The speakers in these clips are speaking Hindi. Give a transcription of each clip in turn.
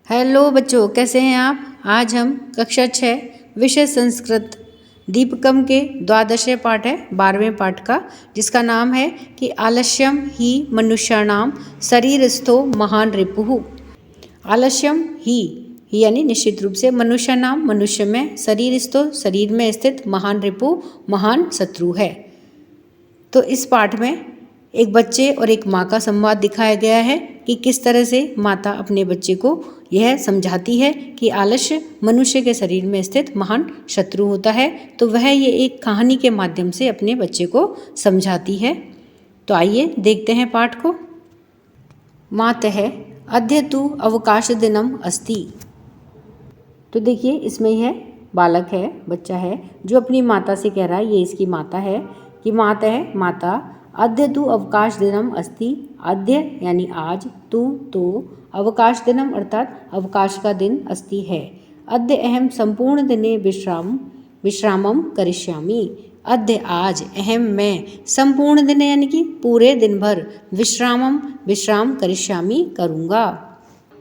हेलो बच्चों, कैसे हैं आप। आज हम कक्षा 6 विषय संस्कृत दीपकम के द्वादश पाठ है 12वें पाठ का, जिसका नाम है कि आलस्यम ही मनुष्याणाम शरीरस्थो महान रिपुः। आलस्यम ही यानी निश्चित रूप से मनुष्याणाम मनुष्य में, शरीरस्थो शरीर में स्थित, महान रिपु महान शत्रु है। तो इस पाठ में एक बच्चे और एक माँ का संवाद दिखाया गया है कि किस तरह से माता अपने बच्चे को यह समझाती है कि आलस्य मनुष्य के शरीर में स्थित महान शत्रु होता है। तो वह ये एक कहानी के माध्यम से अपने बच्चे को समझाती है। तो आइए देखते हैं पाठ को। मातः अद्य तु अवकाश दिनम अस्ति। तो देखिए, इसमें यह बालक है, बच्चा है, जो अपनी माता से कह रहा है, ये इसकी माता है, कि मातः माता अद्य तु अवकाश दिनम अस्ति। अद्य यानी आज, तु तो, अवकाश दिनम अर्थात अवकाश का दिन, अस्ति है। अद्य अहम संपूर्ण दिने विश्रामम करिष्यामि। अद्य आज, अहम मैं, संपूर्ण दिने यानी कि पूरे दिन भर, विश्राम करिष्यामि करूँगा।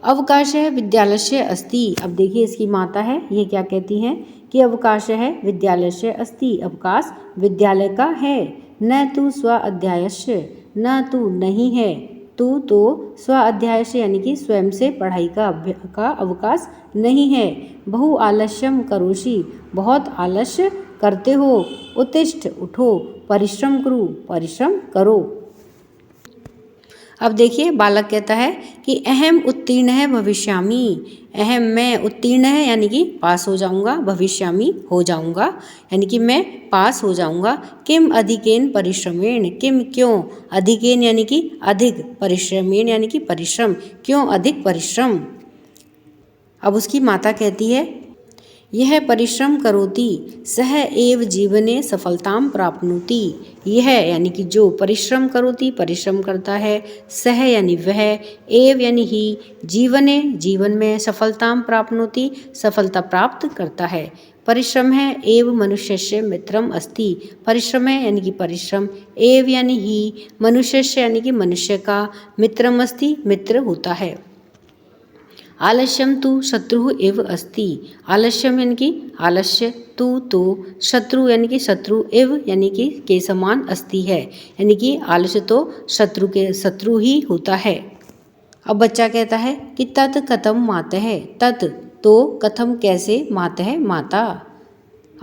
अवकाश है विद्यालय अस्ति। अब देखिए, इसकी माता है, ये क्या कहती हैं कि अवकाश है विद्यालय अस्ति, अवकाश विद्यालय का है। न तु स्व अध्यायस्य, न तु नहीं है, तू तो स्व अध्यायस्य यानी कि स्वयं से पढ़ाई का अवकाश नहीं है। बहु आलस्यम करोषि, बहुत आलस्य करते हो। उत्तिष्ठ उठो, परिश्रम करो। अब देखिए, बालक कहता है कि अहम उत्तीर्ण है भविष्यामि। अहम मैं, उत्तीर्ण है यानी कि पास हो जाऊंगा, भविष्यामि हो जाऊंगा यानी कि मैं पास हो जाऊंगा। किम अधिकेन परिश्रमेण, किम क्यों, अधिकेन यानी कि अधिक, परिश्रमेण यानी कि परिश्रम, क्यों अधिक परिश्रम। अब उसकी माता कहती है, यह परिश्रम करोति सह एव जीवने सफलताम प्राप्नोति। यह यानी कि जो, परिश्रम करोति परिश्रम करता है, सह यानी वह, एव यानी ही, जीवने जीवन में, सफलताम प्राप्नोति सफलता प्राप्त करता है। परिश्रम है एव मनुष्यस्य मित्रम अस्ति। परिश्रम है यानी कि परिश्रम, एव यानी ही, मनुष्यस्य यानी कि मनुष्य का, मित्रम अस्ति मित्र होता है। आलस्यम तु शत्रु एव अस्ति। आलस्यम यानी कि आलस्य, तु तो, शत्रु यानी कि शत्रु, एव यानी कि के समान, अस्ति है यानी कि आलस्य तो शत्रु ही होता है। अब बच्चा कहता है कि तत् कथम मातः, तत् तो, कथम कैसे, मातः माता।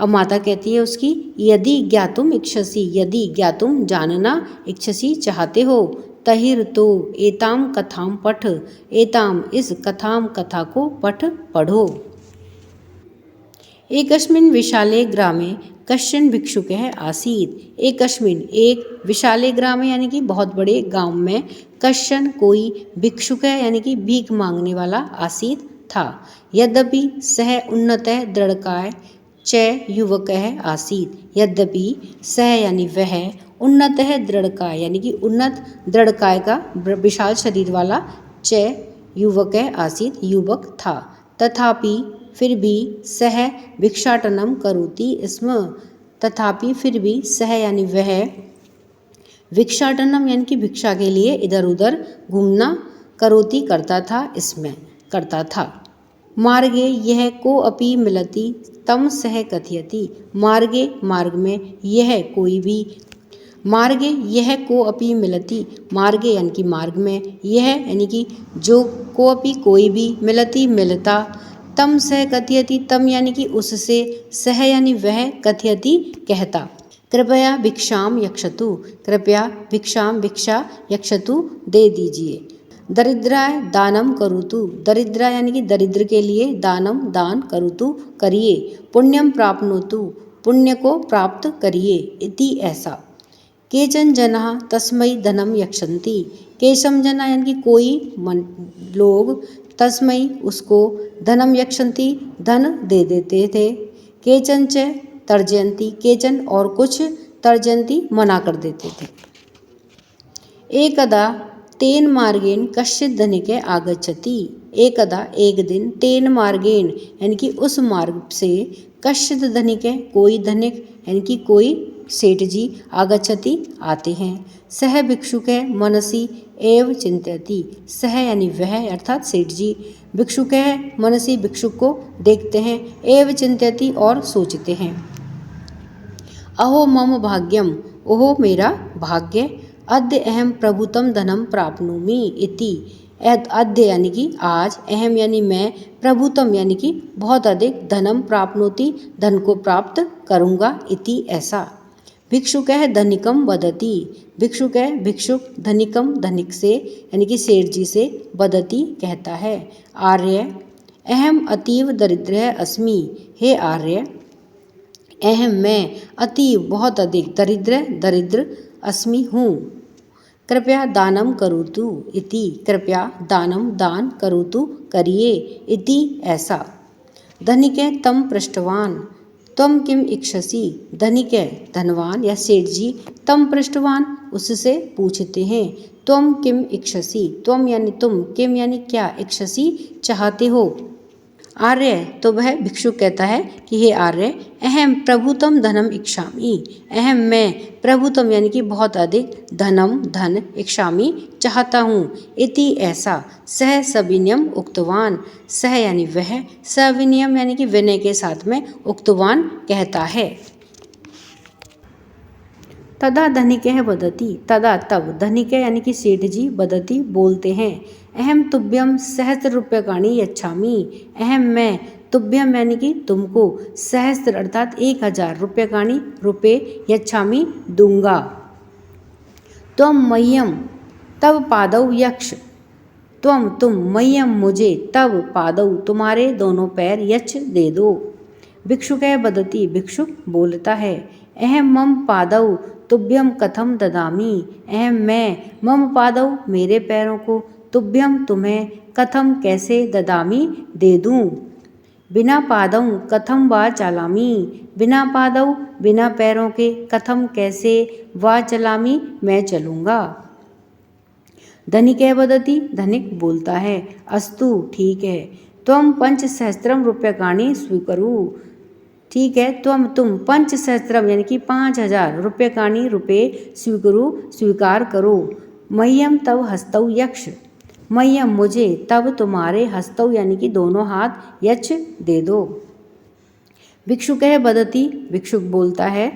अब माता कहती है उसकी, यदि ज्ञातुम इच्छसि, यदि ज्ञातुम जानना, इच्छसि चाहते हो, तहिर तो एताम कथाम पठ, एताम इस कथाम कथा को पढ़ो। एकस्मिन् विशाले ग्रामे कश्चन भिक्षुकः आसीत्। एकस्मिन् एक, विशाले ग्रामे यानी कि बहुत बड़े गांव में, कश्चन कोई, भिक्षुकः यानी कि भीख मांगने वाला, आसीत् था। यद्यपि सह उन्नतः दृढ़काय च युवकः आसीत्। यद्यपि सह यानी वह, उन्नतः दृढ़काय यानी कि उन्नत दृढ़काय का, विशाल शरीर वाला, च युवकः आसीत् युवक था। तथापि फिर भी, सह भिक्षाटनम करोति स्म। तथापि फिर भी, सह यानी वह, भिक्षाटनम यानी कि भिक्षा के लिए इधर उधर घूमना, करोति करता था, इसमें करता था। मार्गे यह को अपि मिलति तम सह कथयति। मार्गे मार्ग में, यह कोई भी, मार्गे यह को अपि मिलति, मार्गे यानी कि मार्ग में, यह यानी कि जो, को अपि कोई भी, मिलति मिलता, तम सह कथयति, तम यानी कि उससे, सह यानी वह, कथयति कहता। कृपया भिक्षाम यक्षतु, कृपया भिक्षा यक्षतु दे दीजिए। दरिद्राय दानम करुतु, दरिद्रा यानी कि दरिद्र के लिए, दानम दान, करुतु करिए। पुण्यम प्राप्नोतु, पुण्य को प्राप्त करिए, इति ऐसा। केचन जना तस्मै धनम यक्षन्ति। केशम जना यानी कि कोई लोग, तस्मै उसको, धनम यक्षन्ति धन दे देते थे। केचन च तर्जयन्ति, केचन और कुछ, तर्जयन्ति मना कर देते थे। एकदा तेन मार्गेण कश्चित् धनिकः आगच्छति। एकदा एक दिन, तेन मार्गेण यानी कि उस मार्ग से, कश्चित् धनिकः कोई धनिक यानी कि कोई सेठ जी, आगच्छति आते हैं। सह भिक्षुकः मनसि एव चिंतयति, सह यानी वह अर्थात सेठ जी, भिक्षुकः मनसी भिक्षुक को देखते हैं, एव चिंतयति और सोचते हैं। अहो मम भाग्यम, ओहो मेरा भाग्य, अद्य अहम प्रभुतम धनम प्राप्नोमि इति, अद्य यानी कि आज, अहम यानी मैं, प्रभुतम यानी कि बहुत अधिक, धनम प्राप्नोति धन को प्राप्त करूँगा, इति ऐसा। भिक्षुकः धनिकम वदति, भिक्षुकः भिक्षुक, धनिकम धनिक से यानी कि सेठ जी से, वदति कहता है। आर्य अहम अतीव दरिद्रः अस्मि, हे आर्य, अहम मैं, अतीव बहुत अधिक, दरिद्र अस्मि हूँ। कृपया दानम करोतु इति, कृपया दानम दान करोतु करिए, इति ऐसा। धनिके तम पृष्ठवान, त्वम किम इच्छसि, धनिके धनवान या सेठ जी, तम पृष्ठवान उससे पूछते हैं, त्वम किम इच्छसि, त्वम यानी तुम, किम यानी क्या, इच्छसि चाहते हो। आर्य तो वह भिक्षुक कहता है कि हे आर्य, अहम प्रभुतम धनम इच्छामि, अहम मैं, प्रभुतम यानी कि बहुत अधिक, धनम धन, इच्छामि चाहता हूँ, इति ऐसा। सह सविनयम उक्तवान, सह यानी वह, सविनयम यानी कि विनय के साथ में, उक्तवान कहता है। तदा धनिकः वदति, तदा तब, धनिकः यानी कि सेठ जी, वदति बोलते हैं, अहम तुभ्यम सहस्र रूप्यकाणि यच्छामि, अहम मैं, तुभ्यम यानी कि तुमको, सहस्र अर्थात 1000 रूप्यकाणि रुपये, यच्छामि दूंगा। त्वम मह्यम तव पादौ यक्ष, त्वम तुम, मह्यम मुझे, तव पादौ तुम्हारे दोनों पैर, यच्छ दे दो। भिक्षुकः वदति, भिक्षुक बोलता है, अहम मम पादौ तुभ्यम कथम ददामि, अहम मैं, मम पादौ मेरे पैरों को, तुभ्यम तुम्हें, कथम कैसे, ददामि दे दूं। बिना पादौ कथम वा चालामि, बिना पादौ बिना पैरों के, कथम कैसे, वा चलामि मैं चलूँगा। धनिकः वदति, धनिक बोलता है, अस्तु ठीक है, त्वम पंचसहस्त्रम रूप्यकाणि स्वीकुरु, ठीक है, तुम पंचसहस्त्रम यानी कि 5000 रूप्यकाणि रुपये स्वीकुरु स्वीकार करो। मह्यम तव हस्तौ यक्ष, मह्यम मुझे, तब तुम्हारे, हस्तौ यानी कि दोनों हाथ, यच्छ दे दो। भिक्षुकः वदति, भिक्षुक बोलता है,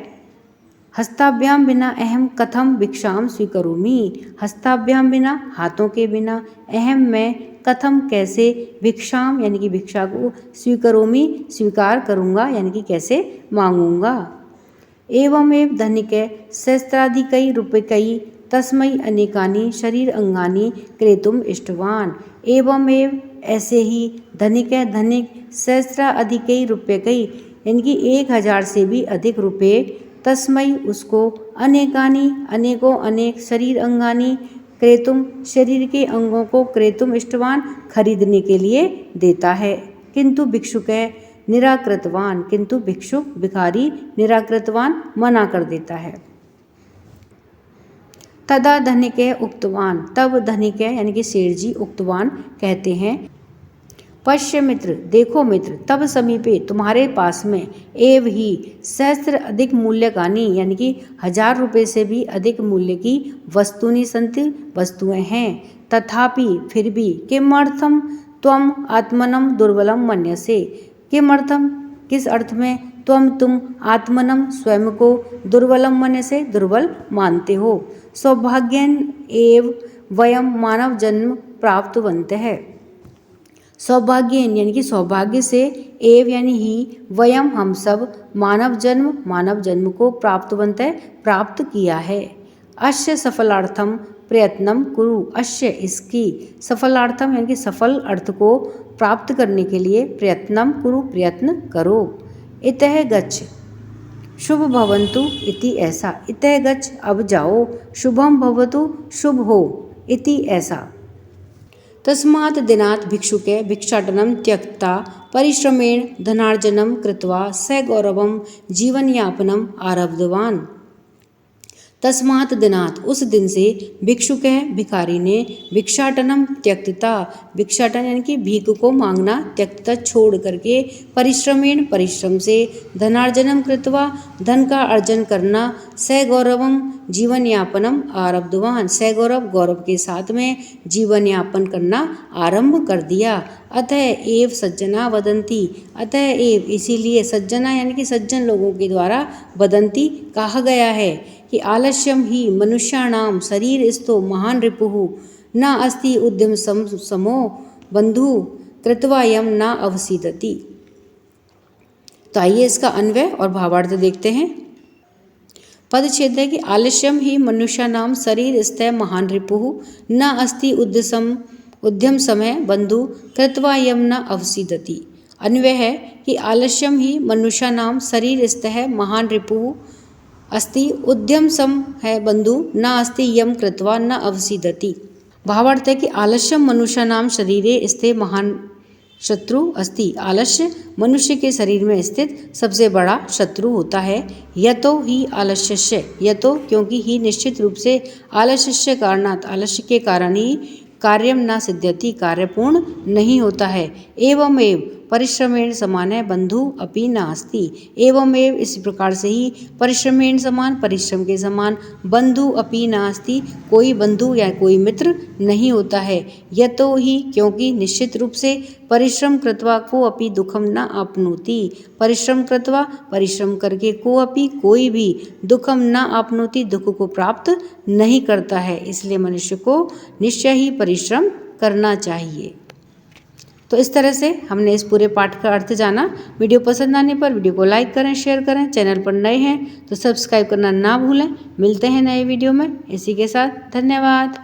हस्ताभ्याम बिना अहम कथम भिक्षाम स्वीकरोमि, हस्ताभ्याम बिना हाथों के बिना, अहम मैं, कथम कैसे, भिक्षाम यानी कि भिक्षा को, स्वीकरोमि स्वीकार करूँगा यानी कि कैसे मांगूंगा। एवमेव धनिकै सहस्राधिकै रूप्यकै तस्मै अनेकानि शरीर अंगानि क्रेतुम इष्टवान, एवमेव ऐसे ही, धनिकै धनिक, सहस्राधिकै रूप्यकै यानी कि 1000 से भी अधिक रुपये, तस्मै उसको, अनेकानि अनेकों अनेक, शरीर अंगानि क्रेतुम शरीर के अंगों को, क्रेतुम इष्टवान खरीदने के लिए देता है। किंतु भिक्षुक है निराकृतवान, किंतु भिक्षुक भिखारी निराकृतवान मना कर देता है। तदा धनिकै उक्तवान, तब धनिकै यानी कि सेठ जी उक्तवान कहते हैं, पश्य मित्र, देखो मित्र, तब समीपे तुम्हारे पास में, एव ही सहस्र अधिक मूल्यकानि यानी कि 1000 रुपये से भी अधिक मूल्य की वस्तुनि संति वस्तुएं हैं, तथापि फिर भी, किमर्थम त्वम आत्मनम दुर्बलम मन्यसे, किमर्थम किस अर्थ में, तुम आत्मनम स्वयं को, दुर्बलम मन्यसे दुर्बल मानते हो। सौभाग्येन एव वयम मानव जन्म प्राप्तवन्तः, सौभाग्येन यानी कि सौभाग्य से, एव यानी ही, वयम हम सब, मानव जन्म को, प्राप्तवन्तः प्राप्त किया है। अस्य सफलार्थम प्रयत्नम कुरु, अस्य इसकी, सफलार्थम यानी कि सफल अर्थ को प्राप्त करने के लिए, प्रयत्नम कुरु प्रयत्न करो। इतः गच्छ शुभ भवन्तु इति ऐसा, इतः गच्छ अब जाओ, शुभम भवतु शुभ हो, इति ऐसा। तस्मात् दिनात् भिक्षुके भिक्षाटनं त्यक्ता परिश्रमेण धनार्जनं कृत्वा स गौरवं जीवनयापनम् आरब्धवान्। तस्मात् दिनात् उस दिन से, भिक्षुकः भिखारी ने, भिक्षाटनम त्यक्तता, भिक्षाटन यानी कि भीख को मांगना, त्यक्तता छोड़ करके, परिश्रमेण परिश्रम से, धनार्जनम कृत्वा धन का अर्जन करना, स गौरवम जीवन यापनम आरब्धवान। सगौरव गौरव के साथ में जीवन यापन करना आरंभ कर दिया। अतः एव सज्जना वदंती, अतः एव इसीलिए सज्जना यानी कि सज्जन लोगों के द्वारा वदंती कहा गया है कि आलस्यम ही मनुष्याणाम शरीर स्थो महान रिपुः न अस्ति उद्यम समो बंधु कृत्वा यम न अवसीदति। तो आइए इसका अन्वय और भावार्थ देखते हैं। पदच्छेद है कि आलस्यम ही मनुष्यानाम शरीर स्थय महान रिपुः न अस्ति उद्यम समय बंधु कृत्वा यम न अवसीदति। अन्वय है कि आलस्यम ही मनुष्यानाम शरीर स्थय महान रिपुः अस्ति उद्यम सम है बंधु न अस्ति यम कृत्वा न अवसीदति। भावार्थ है कि आलस्यम मनुष्यानाम शरीरे स्थे महान शत्रु अस्ति। आलस्य मनुष्य के शरीर में स्थित सबसे बड़ा शत्रु होता है। यतो ही आलस्यस्य, यतो क्योंकि ही निश्चित रूप से आलस्यस्य कारणात् आलस्य के कारण ही कार्यम न सिद्ध्यति कार्य पूर्ण नहीं होता है। एवमेव परिश्रमेण समान है बंधु अपि नास्ति। एवमेव इस प्रकार से ही परिश्रमेण समान परिश्रम के समान बंधु अपि नास्ति कोई बंधु या कोई मित्र नहीं होता है। यतो ही क्योंकि निश्चित रूप से परिश्रम कृत्वा को अपि दुखम न आपनोति, परिश्रम कृत्वा परिश्रम करके को अपि कोई भी दुखम न आपनोति दुख को प्राप्त नहीं करता है। इसलिए मनुष्य को निश्चय ही परिश्रम करना चाहिए। तो इस तरह से हमने इस पूरे पाठ का अर्थ जाना। वीडियो पसंद आने पर वीडियो को लाइक करें, शेयर करें। चैनल पर नए हैं तो सब्सक्राइब करना ना भूलें। मिलते हैं नए वीडियो में। इसी के साथ धन्यवाद।